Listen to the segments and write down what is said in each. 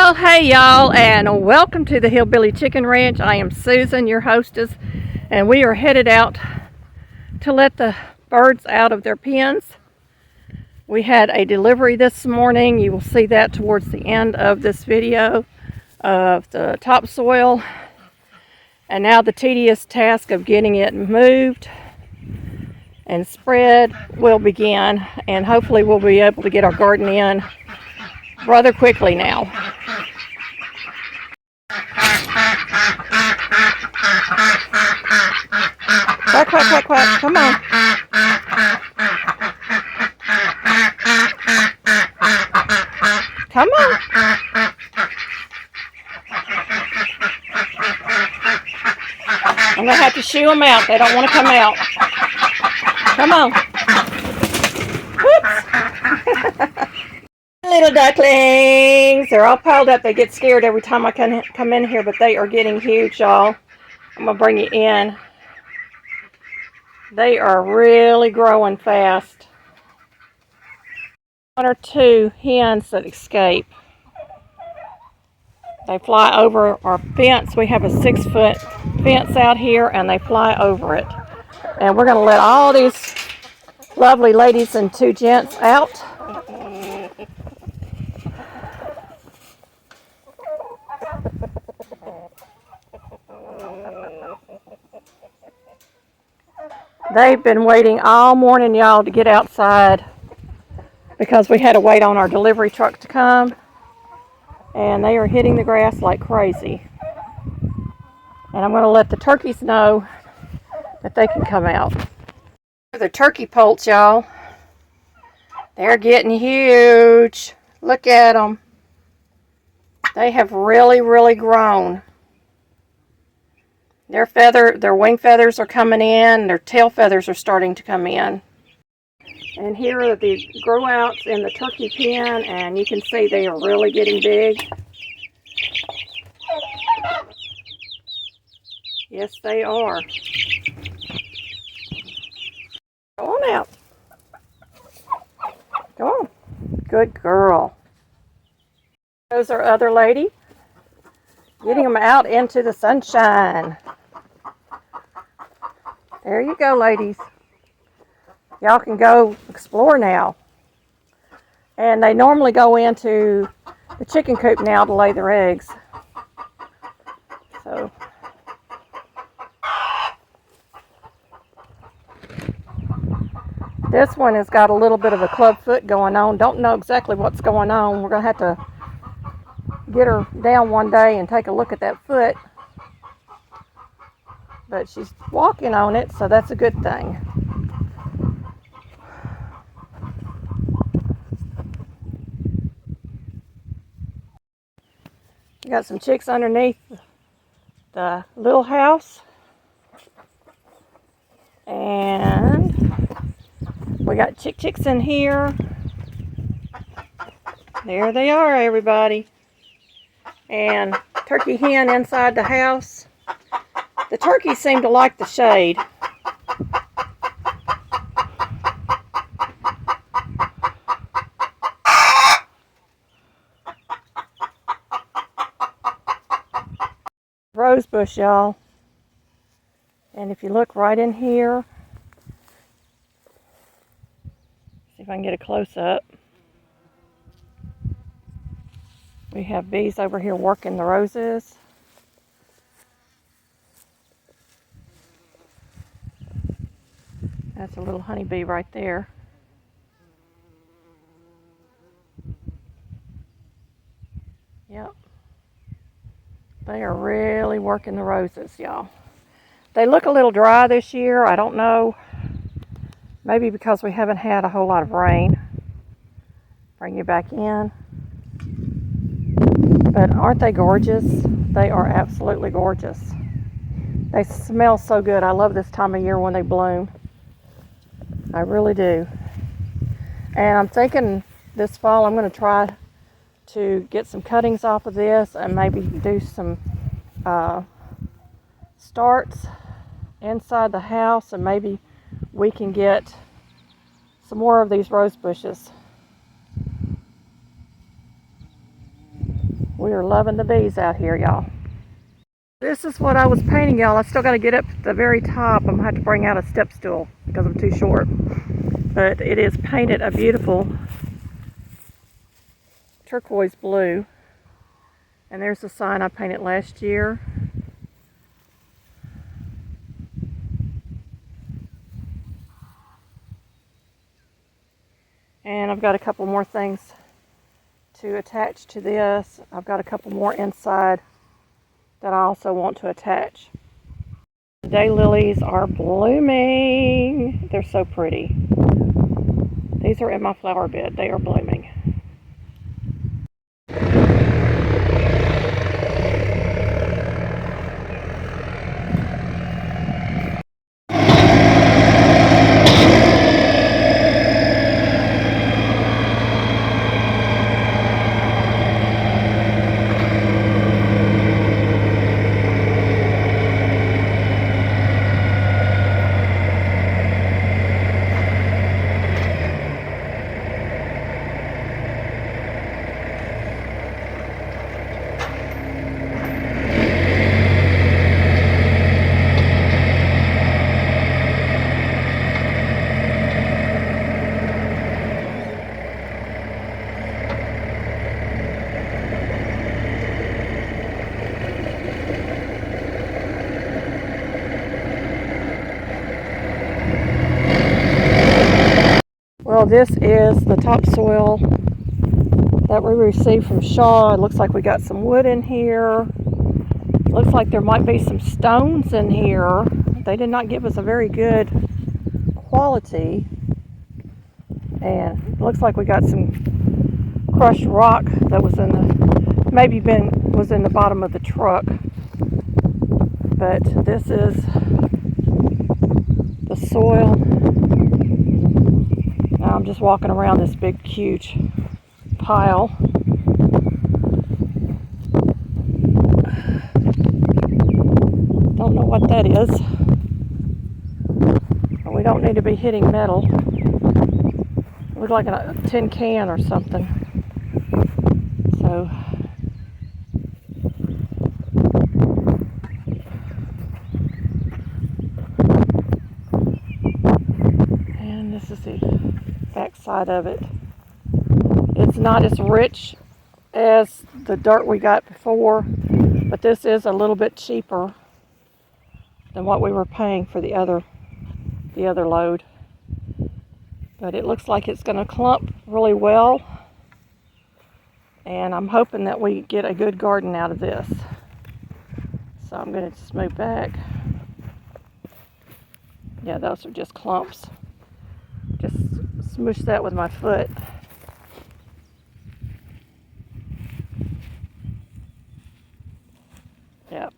Well, hey y'all, and welcome to the Hillbilly Chicken Ranch. I am Susan, your hostess, and we are headed out to let the birds out of their pens. We had a delivery this morning. You will see that towards the end of this video of the topsoil. And now the tedious task of getting it moved and spread will begin, and hopefully we'll be able to get our garden in rather quickly now. Quack, quack, quack, quack. Come on. Come on. I'm going to have to shoo them out. They don't want to come out. Come on. Whoops. Little ducklings. They're all piled up. They get scared every time I come in here, but they are getting huge, y'all. I'm going to bring you in. They are really growing fast. One or two hens that escape. They fly over our fence. We have a 6-foot fence out here, and they fly over it. And we're going to let all these lovely ladies and two gents out. They've been waiting all morning, y'all, to get outside because we had to wait on our delivery truck to come. And they are hitting the grass like crazy. And I'm going to let the turkeys know that they can come out. The turkey poults, y'all. They're getting huge. Look at them. They have really, really grown. Their wing feathers are coming in. Their tail feathers are starting to come in. And here are the grow outs in the turkey pen, and you can see they are really getting big. Yes, they are. Go on out. Go on. Good girl. There's our other lady. Getting them out into the sunshine. There you go, ladies. Y'all can go explore now. And they normally go into the chicken coop now to lay their eggs. So this one has got a little bit of a club foot going on. Don't know exactly what's going on. We're going to have to get her down one day and take a look at that foot. But she's walking on it, so that's a good thing. We got some chicks underneath the little house. And we got chicks in here. There they are, everybody. And turkey hen inside the house. The turkeys seem to like the shade. Rose bush, y'all. And if you look right in here, see if I can get a close-up. We have bees over here working the roses. That's a little honeybee right there. Yep. They are really working the roses, y'all. They look a little dry this year. I don't know. Maybe because we haven't had a whole lot of rain. Bring you back in. But aren't they gorgeous? They are absolutely gorgeous. They smell so good. I love this time of year when they bloom. I really do. And I'm thinking this fall I'm going to try to get some cuttings off of this and maybe do some starts inside the house, and maybe we can get some more of these rose bushes. we are loving the bees out here, y'all. This is what I was painting, y'all. I still got to get up to the very top. I'm going to have to bring out a step stool because I'm too short. But it is painted a beautiful turquoise blue. And there's the sign I painted last year. And I've got a couple more things to attach to this. I've got a couple more inside that I also want to attach. The daylilies are blooming. They're so pretty. These are in my flower bed. They are blooming. Well, this is the topsoil that we received from Shaw. It looks like we got some wood in here. Looks like there might be some stones in here. They did not give us a very good quality. And it looks like we got some crushed rock that was in the, was in the bottom of the truck. But this is the soil. Now I'm just walking around this big, huge pile. Don't know what that is. But we don't need to be hitting metal. It looks like a tin can or something. So and this is the back side of it. It's not as rich as the dirt we got before, but this is a little bit cheaper than what we were paying for the other load. But it looks like it's going to clump really well, and I'm hoping that we get a good garden out of this. So I'm going to just move back. Yeah, those are just clumps. Just smoosh that with my foot. Yep,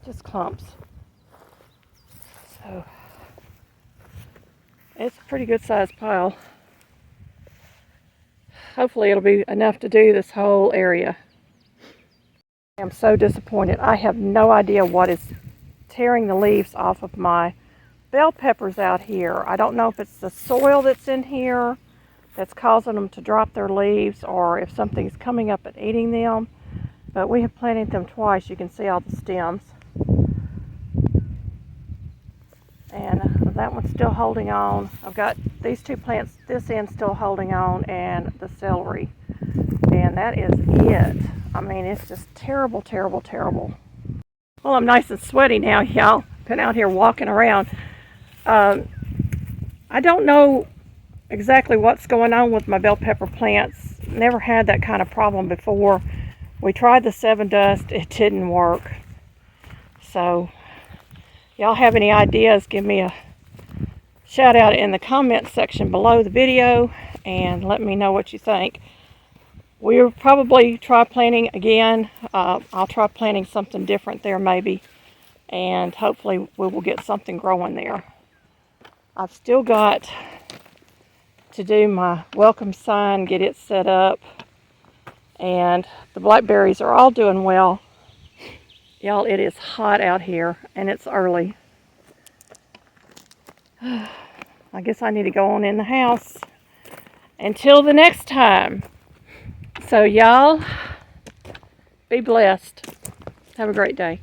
just clumps. So it's a pretty good sized pile. Hopefully it'll be enough to do this whole area. I'm so disappointed. I have no idea what is tearing the leaves off of my bell peppers out here. I don't know if it's the soil that's in here that's causing them to drop their leaves, or if something's coming up and eating them. But we have planted them twice. You can see all the stems. And that one's still holding on. I've got these two plants, this end still holding on, and the celery. And that is it. I mean, it's just terrible, terrible, terrible. Well, I'm nice and sweaty now, y'all. Been out here walking around. I don't know exactly what's going on with my bell pepper plants. Never had that kind of problem before. We tried the 7 Dust. It didn't work. So y'all have any ideas, give me a shout out in the comment section below the video and let me know what you think. We'll probably try planting again. I'll try planting something different there maybe, and hopefully we will get something growing there. I've still got to do my welcome sign, get it set up, and the blackberries are all doing well. Y'all, it is hot out here and it's early. I guess I need to go on in the house. Until the next time. So y'all, Be blessed. Have a great day.